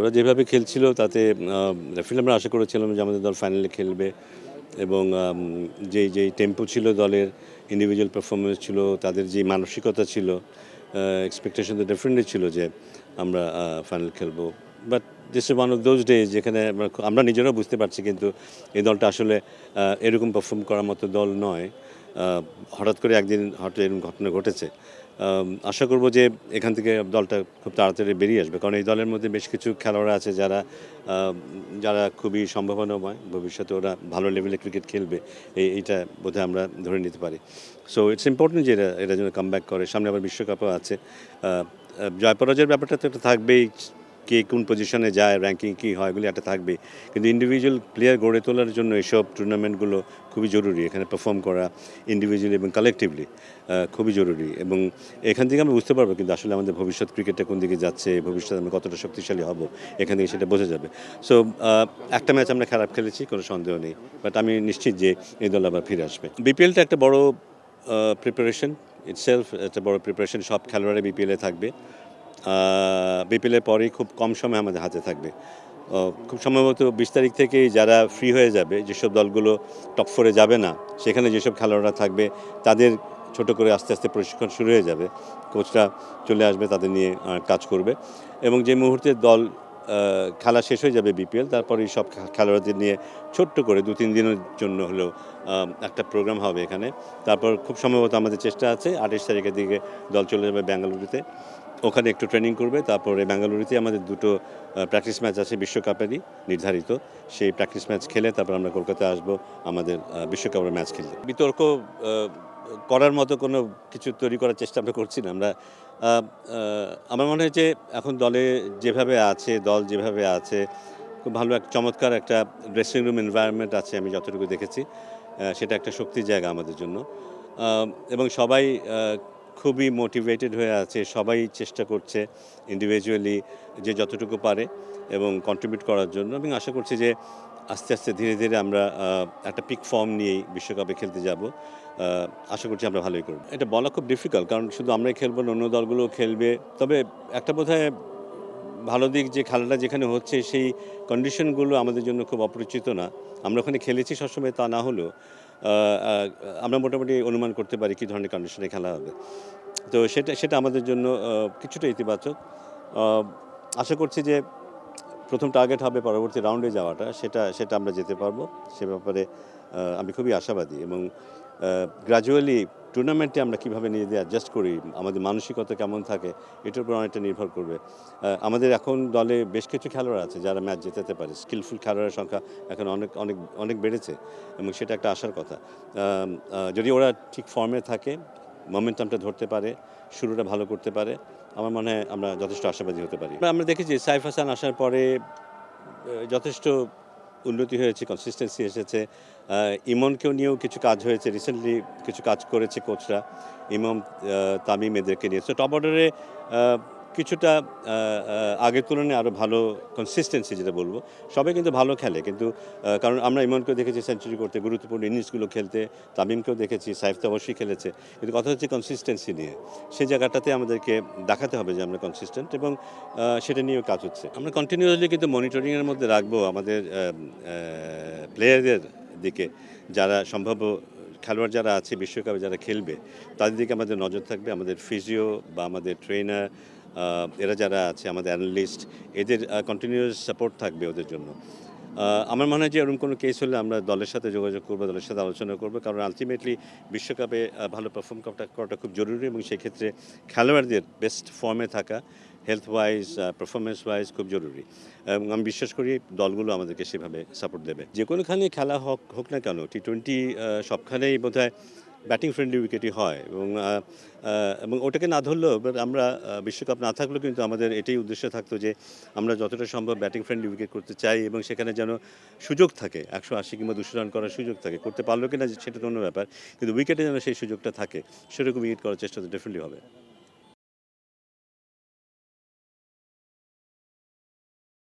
ওরা যেভাবে খেলছিল তাতে ডেফিনেটলি আমরা আশা করেছিলাম যে আমাদের দল ফাইনালে খেলবে এবং যেই টেম্পো ছিল দলের, ইন্ডিভিজুয়াল পারফরমেন্স ছিল, তাদের যে মানসিকতা ছিল, এক্সপেকটেশন তো ডেফিনেটলি ছিল যে আমরা ফাইনাল খেলবো। But this is one of those days যেখানে আমরা নিজেরাও বুঝতে পারছি কিন্তু এই দলটা আসলে এরকম পারফর্ম করার মতো দল নয়। হঠাৎ করে একদিন হয়তো এরকম ঘটনা ঘটেছে। আশা করব যে এখান থেকে দলটা খুব তাড়াতাড়ি বেরিয়ে আসবে, কারণ এই দলের মধ্যে বেশ কিছু খেলোয়াড় আছে যারা খুবই সম্ভাবনাময়, ভবিষ্যতে ওরা ভালো লেভেলে ক্রিকেট খেলবে, এইটা বোধহয় আমরা ধরে নিতে পারি। সো ইটস ইম্পর্টেন্ট যে এরা যেন কামব্যাক করে। সামনে আবার বিশ্বকাপও আছে। জয় পরাজয়ের ব্যাপারটা তো একটা থাকবেই, কে কোন পজিশনে যায়, র্যাঙ্কিং কী হয়, এগুলি একটা থাকবেই। কিন্তু ইন্ডিভিজুয়াল প্লেয়ার গড়ে তোলার জন্য এসব টুর্নামেন্টগুলো খুবই জরুরি। এখানে পারফর্ম করা ইন্ডিভিজুয়ালি এবং কালেকটিভলি খুবই জরুরি, এবং এখান থেকে আমরা বুঝতে পারবো কিন্তু আসলে আমাদের ভবিষ্যৎ ক্রিকেটটা কোন দিকে যাচ্ছে, ভবিষ্যতে আমরা কতটা শক্তিশালী হব, এখান থেকে সেটা বোঝা যাবে। সো একটা ম্যাচ আমরা খারাপ খেলেছি, কোনো সন্দেহ নেই, বাট আমি নিশ্চিত যে এই দল আবার ফিরে আসবে। বিপিএলটা একটা বড় প্রিপারেশন, ইটসেলফ একটা বড় প্রিপারেশন। সব খেলোয়াড়রা বিপিএলে থাকবে। বিপিএলের পরেই খুব কম সময় আমাদের হাতে থাকবে। খুব সম্ভবত 20 তারিখ থেকেই যারা ফ্রি হয়ে যাবে, যেসব দলগুলো টপ ফোরে যাবে না, সেখানে যেসব খেলোয়াড়রা থাকবে তাদের ছোট করে আস্তে আস্তে প্রশিক্ষণ শুরু হয়ে যাবে। কোচরা চলে আসবে, তাদের নিয়ে কাজ করবে, এবং যে মুহূর্তে দল খেলা শেষ হয়ে যাবে বিপিএল, তারপরে এই সব খেলোয়াড়দের নিয়ে ছোট্ট করে 2-3 দিনের জন্য হলেও একটা প্রোগ্রাম হবে এখানে। তারপর খুব সম্ভবত আমাদের চেষ্টা আছে 28 তারিখের দিকে দল চলে যাবে বেঙ্গালুরুতে, ওখানে একটু ট্রেনিং করবে। তারপরে বেঙ্গালুরুতে আমাদের দুটো প্র্যাকটিস ম্যাচ আছে বিশ্বকাপেরই নির্ধারিত। সেই প্র্যাকটিস ম্যাচ খেলে তারপর আমরা কলকাতায় আসবো আমাদের বিশ্বকাপের ম্যাচ খেলতে। বিতর্ক করার মতো কোনো কিছু তৈরি করার চেষ্টা আমরা করছি না। আমার মনে হয় যে এখন দল যেভাবে আছে, খুব ভালো এক চমৎকার একটা ড্রেসিং রুম এনভায়রনমেন্ট আছে আমি যতটুকু দেখেছি। সেটা একটা শক্তির জায়গা আমাদের জন্য, এবং সবাই খুবই মোটিভেটেড হয়ে আছে। সবাই চেষ্টা করছে ইন্ডিভিজুয়ালি যে যতটুকু পারে এবং কন্ট্রিবিউট করার জন্য, এবং আশা করছি যে আস্তে আস্তে ধীরে ধীরে আমরা একটা পিক ফর্ম নিয়েই বিশ্বকাপে খেলতে যাব। আশা করছি আমরা ভালোই করব। এটা বলা খুব ডিফিকাল্ট, কারণ শুধু আমরাই খেলবো না, অন্য দলগুলোও খেলবে। তবে একটা বোধহয় ভালো দিক যে খেলাটা যেখানে হচ্ছে সেই কন্ডিশনগুলো আমাদের জন্য খুব অপরিচিত না। আমরা ওখানে খেলেছি সবসময় তা না হলেও আমরা মোটামুটি অনুমান করতে পারি কী ধরনের কন্ডিশনে খেলা হবে। তো সেটা আমাদের জন্য কিছুটা ইতিবাচক। আশা করছি যে প্রথম টার্গেট হবে পরবর্তী রাউন্ডে যাওয়াটা, সেটা আমরা যেতে পারবো। সে ব্যাপারে আমি খুবই আশাবাদী, এবং গ্র্যাজুয়ালি টুর্নামেন্টে আমরা কীভাবে নিজেদের অ্যাডজাস্ট করি, আমাদের মানসিকতা কেমন থাকে, এটার উপর অনেকটা নির্ভর করবে। আমাদের এখন দলে বেশ কিছু খেলোয়াড় আছে যারা ম্যাচ জেতাতে পারে। স্কিলফুল খেলোয়াড়ের সংখ্যা এখন অনেক অনেক অনেক বেড়েছে, এবং সেটা একটা আশার কথা। যদি ওরা ঠিক ফর্মে থাকে, মোমেন্টামটা ধরতে পারে, শুরুটা ভালো করতে পারে, আমার মনে হয় আমরা যথেষ্ট আশাবাদী হতে পারি। আমরা দেখেছি সাইফ হাসান আসার পরে যথেষ্ট উন্নতি হয়েছে, কনসিস্টেন্সি এসেছে। ইমনকেও নিয়েও কিছু কাজ হয়েছে, রিসেন্টলি কিছু কাজ করেছে কোচরা, ইমন, তামিম এদেরকে নিয়ে। সো টপ অর্ডারে কিছুটা আগের তুলনায় আরও ভালো কনসিস্টেন্সি যেটা বলবো। সবাই কিন্তু ভালো খেলে, কিন্তু কারণ আমরা ইমনকেও দেখেছি সেঞ্চুরি করতে, গুরুত্বপূর্ণ ইনিংসগুলো খেলতে, তামিমকেও দেখেছি, সাইফ তো অবশ্যই খেলেছে, কিন্তু কথা হচ্ছে কনসিস্টেন্সি নিয়ে। সেই জায়গাটাতে আমাদেরকে দেখাতে হবে যে আমরা কনসিস্টেন্ট, এবং সেটা নিয়েও কাজ হচ্ছে। আমরা কন্টিনিউয়াসলি কিন্তু মনিটরিংয়ের মধ্যে রাখবো আমাদের প্লেয়ারদের দিকে, যারা সম্ভাব্য খেলোয়াড় যারা আছে বিশ্বকাপে যারা খেলবে, তাদের দিকে আমাদের নজর থাকবে। আমাদের ফিজিও বা আমাদের ট্রেনার, এরা যারা আছে, আমাদের অ্যানালিস্ট, এদের কন্টিনিউয়াস সাপোর্ট থাকবে ওদের জন্য। আমার মনে হয় যে এরকম কোনো কেস হলে আমরা দলের সাথে যোগাযোগ করবো, দলের সাথে আলোচনা করবো, কারণ আলটিমেটলি বিশ্বকাপে ভালো পারফর্ম করাটা খুব জরুরি, এবং সেক্ষেত্রে খেলোয়াড়দের বেস্ট ফর্মে থাকা, হেলথ ওয়াইজ, পারফরমেন্স ওয়াইজ খুব জরুরি, এবং আমি বিশ্বাস করি দলগুলো আমাদেরকে সেভাবে সাপোর্ট দেবে। যে কোনোখানে খেলা হোক না কেন, টি-20 সবখানেই বোধহয় ব্যাটিং ফ্রেন্ডলি উইকেটই হয়, এবং ওটাকে না ধরলেও আমরা বিশ্বকাপ না থাকলেও কিন্তু আমাদের এটাই উদ্দেশ্য থাকতো যে আমরা যতটা সম্ভব ব্যাটিং ফ্রেন্ডলি উইকেট করতে চাই, এবং সেখানে যেন সুযোগ থাকে, 180 কিংবা 200 রান করার সুযোগ থাকে। করতে পারলো কিনা সেটা তো অন্য ব্যাপার, কিন্তু উইকেটে যেন সেই সুযোগটা থাকে, সেরকম উইকেট করার চেষ্টা তো ডেফিনেটলি হবে।